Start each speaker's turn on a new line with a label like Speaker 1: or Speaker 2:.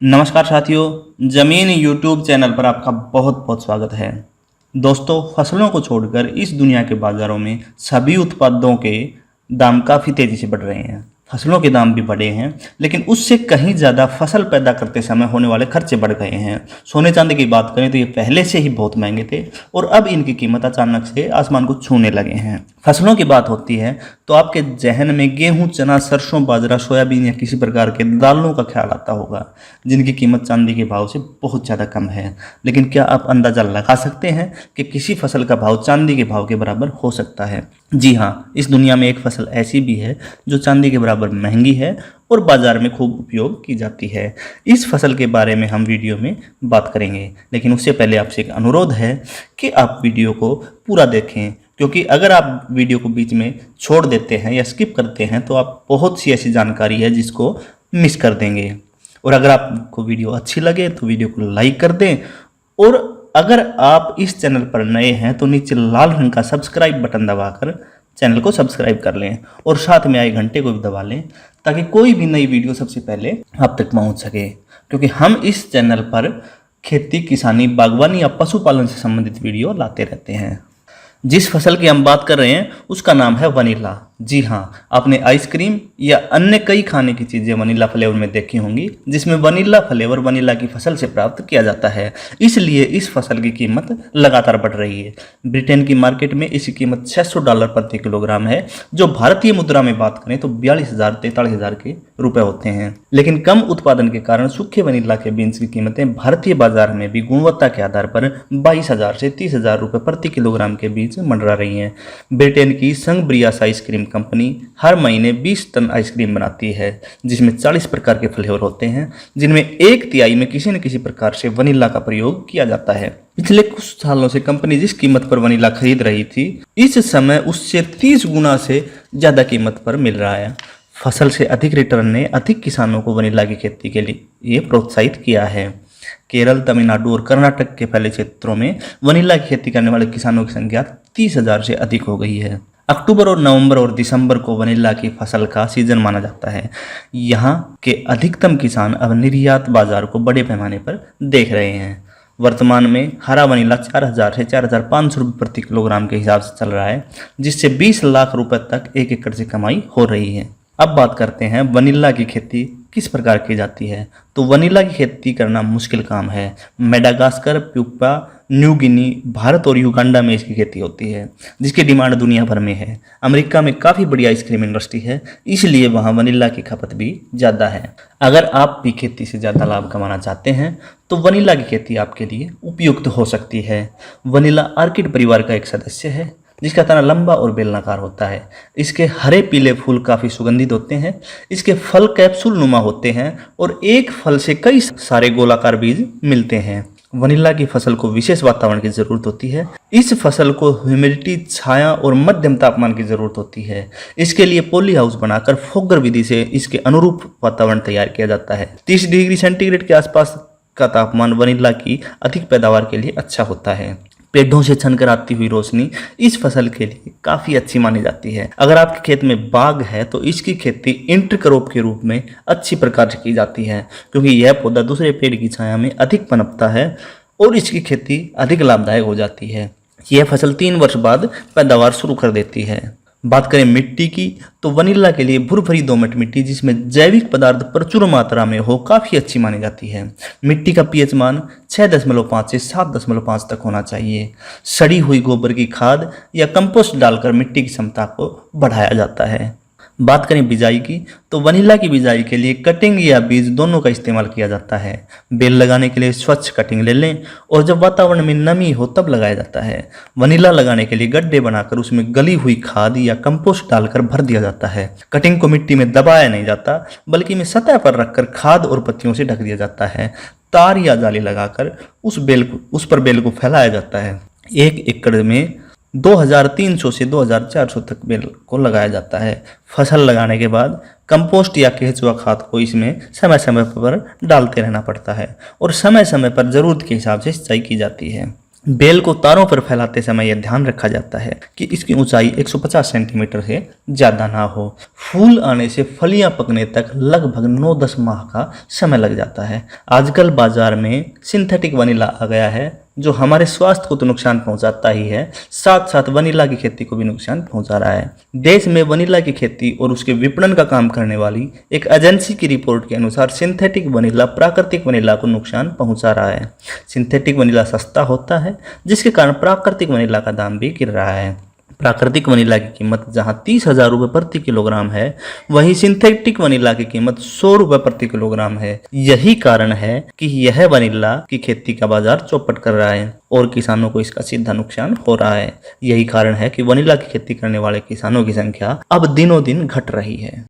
Speaker 1: नमस्कार साथियों, ज़मीन यूट्यूब चैनल पर आपका बहुत बहुत स्वागत है। दोस्तों, फसलों को छोड़कर इस दुनिया के बाज़ारों में सभी उत्पादों के दाम काफ़ी तेज़ी से बढ़ रहे हैं। फसलों के दाम भी बढ़े हैं, लेकिन उससे कहीं ज़्यादा फसल पैदा करते समय होने वाले खर्चे बढ़ गए हैं। सोने चांदी की बात करें तो ये पहले से ही बहुत महंगे थे और अब इनकी कीमत अचानक से आसमान को छूने लगे हैं। फसलों की बात होती है तो आपके जहन में गेहूं, चना, सरसों, बाजरा, सोयाबीन या किसी प्रकार के दालों का ख्याल आता होगा, जिनकी कीमत चांदी के भाव से बहुत ज़्यादा कम है। लेकिन क्या आप अंदाज़ा लगा सकते हैं कि किसी फसल का भाव चांदी के भाव के बराबर हो सकता है? जी हाँ, इस दुनिया में एक फसल ऐसी भी है जो चांदी के बराबर महंगी है और बाजार में खूब उपयोग की जाती है। इस फसल के बारे में हम वीडियो में बात करेंगे, लेकिन उससे पहले आपसे एक अनुरोध है कि आप वीडियो को पूरा देखें, क्योंकि अगर आप वीडियो को बीच में छोड़ देते हैं या स्किप करते हैं तो आप बहुत सी ऐसी जानकारी है जिसको मिस कर देंगे। और अगर आपको वीडियो अच्छी लगे तो वीडियो को लाइक कर दें, और अगर आप इस चैनल पर नए हैं तो नीचे लाल रंग का सब्सक्राइब बटन दबाकर चैनल को सब्सक्राइब कर लें और साथ में आए घंटे को भी दबा लें, ताकि कोई भी नई वीडियो सबसे पहले आप तक पहुंच सके। क्योंकि हम इस चैनल पर खेती, किसानी, बागवानी या पशुपालन से संबंधित वीडियो लाते रहते हैं। जिस फसल की हम बात कर रहे हैं उसका नाम है वनीला। जी हाँ, आपने आइसक्रीम या अन्य कई खाने की चीज़ें वनीला फ्लेवर में देखी होंगी, जिसमें वनीला फ्लेवर वनीला की फसल से प्राप्त किया जाता है। इसलिए इस फसल की कीमत लगातार बढ़ रही है। ब्रिटेन की मार्केट में इसकी कीमत $600 प्रति किलोग्राम है, जो भारतीय मुद्रा में बात करें तो 42,000-43,000 के रुपए होते हैं। लेकिन कम उत्पादन के कारण सूखे वनीला के बीन्स की कीमतें भारतीय बाजार में भी गुणवत्ता के आधार पर 22,000 से 30,000 रुपए प्रति किलोग्राम के बीच मंडरा रही हैं। ब्रिटेन की संग ब्रियास आइसक्रीम कंपनी हर महीने 20 टन आइसक्रीम बनाती है, जिसमें 40 प्रकार के फ्लेवर होते हैं, जिनमें 1/3 में किसी न किसी प्रकार से वनीला का प्रयोग किया जाता है। पिछले कुछ सालों से कंपनी जिस कीमत पर वनीला खरीद रही थी, इस समय उससे 30 गुना से ज़्यादा कीमत पर मिल रहा है। फसल से अधिक रिटर्न ने अधिक किसानों को वनीला की खेती के लिए प्रोत्साहित किया है। केरल, तमिलनाडु और कर्नाटक के फैले क्षेत्रों में वनीला की खेती करने वाले किसानों की संख्या 30,000 से अधिक हो गई है। अक्टूबर और नवंबर और दिसंबर को वनीला की फसल का सीजन माना जाता है। यहाँ के अधिकतम किसान अब निर्यात बाजार को बड़े पैमाने पर देख रहे हैं। वर्तमान में हरा वनीला 4,000 से 4,500 रुपये प्रति किलोग्राम के हिसाब से चल रहा है, जिससे 20 लाख रुपए तक 1 एकड़ से कमाई हो रही है। अब बात करते हैं वनीला की खेती किस प्रकार की जाती है। तो वनीला की खेती करना मुश्किल काम है। Madagascar, pupa, New Guinea, Bharat और युगांडा में इसकी खेती होती है, जिसकी डिमांड दुनिया भर में है। अमेरिका में काफ़ी बड़ी आइसक्रीम इंडस्ट्री है, इसलिए वहाँ वनीला की खपत भी ज़्यादा है। अगर आप भी खेती से ज़्यादा लाभ कमाना चाहते हैं तो वनीला की खेती आपके लिए उपयुक्त हो सकती है। वनीला आर्किड परिवार का एक सदस्य है, जिसका तना लंबा और बेलनाकार होता है। इसके हरे पीले फूल काफ़ी सुगंधित होते हैं। इसके फल कैप्सूल नुमा होते हैं और एक फल से कई सारे गोलाकार बीज मिलते हैं। वनीला की फसल को विशेष वातावरण की ज़रूरत होती है। इस फसल को ह्यूमिडिटी, छाया और मध्यम तापमान की ज़रूरत होती है। इसके लिए पॉली हाउस बनाकर फोगर विधि से इसके अनुरूप वातावरण तैयार किया जाता है। 30 डिग्री सेंटीग्रेड के आसपास का तापमान वनीला की अधिक पैदावार के लिए अच्छा होता है। पेड़ों से छनकर आती हुई रोशनी इस फसल के लिए काफ़ी अच्छी मानी जाती है। अगर आपके खेत में बाग है तो इसकी खेती इंटरक्रॉप के रूप में अच्छी प्रकार से की जाती है, क्योंकि यह पौधा दूसरे पेड़ की छाया में अधिक पनपता है और इसकी खेती अधिक लाभदायक हो जाती है। यह फसल 3 वर्ष बाद पैदावार शुरू कर देती है। बात करें मिट्टी की तो वनीला के लिए भुरभरी दोमट मिट्टी, जिसमें जैविक पदार्थ प्रचुर मात्रा में हो, काफ़ी अच्छी मानी जाती है। मिट्टी का पीएच मान 6.5 से 7.5 तक होना चाहिए। सड़ी हुई गोबर की खाद या कंपोस्ट डालकर मिट्टी की क्षमता को बढ़ाया जाता है। बात करें बिजाई की तो वनीला की बिजाई के लिए कटिंग या बीज दोनों का इस्तेमाल किया जाता है। बेल लगाने के लिए स्वच्छ कटिंग ले लें और जब वातावरण में नमी हो तब लगाया जाता है। वनीला लगाने के लिए गड्ढे बनाकर उसमें गली हुई खाद या कंपोस्ट डालकर भर दिया जाता है। कटिंग को मिट्टी में दबाया नहीं जाता, बल्कि में सतह पर रखकर खाद और पत्तियों से ढक दिया जाता है। तार या जाली लगाकर उस पर बेल को फैलाया जाता है। 1 एकड़ में 2,300 से 2,400 तक बेल को लगाया जाता है। फसल लगाने के बाद कंपोस्ट या केंचुआ खाद को इसमें समय समय पर डालते रहना पड़ता है और समय समय पर ज़रूरत के हिसाब से सिंचाई की जाती है। बेल को तारों पर फैलाते समय यह ध्यान रखा जाता है कि इसकी ऊंचाई 150 सेंटीमीटर से ज़्यादा ना हो। फूल आने से फलियां पकने तक लगभग 9-10 माह का समय लग जाता है। आजकल बाजार में सिंथेटिक वनीला आ गया है जो हमारे स्वास्थ्य को तो नुकसान पहुंचाता ही है, साथ साथ वनीला की खेती को भी नुकसान पहुंचा रहा है। देश में वनीला की खेती और उसके विपणन का काम करने वाली एक एजेंसी की रिपोर्ट के अनुसार सिंथेटिक वनीला प्राकृतिक वनीला को नुकसान पहुंचा रहा है। सिंथेटिक वनीला सस्ता होता है जिसके कारण प्राकृतिक वनीला का दाम भी गिर रहा है। प्राकृतिक वनीला की कीमत जहां 30,000 रुपये प्रति किलोग्राम है, वहीं सिंथेटिक वनीला की कीमत 100 रुपये प्रति किलोग्राम है। यही कारण है कि यह वनीला की खेती का बाजार चौपट कर रहा है और किसानों को इसका सीधा नुकसान हो रहा है। यही कारण है कि वनीला की खेती करने वाले किसानों की संख्या अब दिनों दिन घट रही है।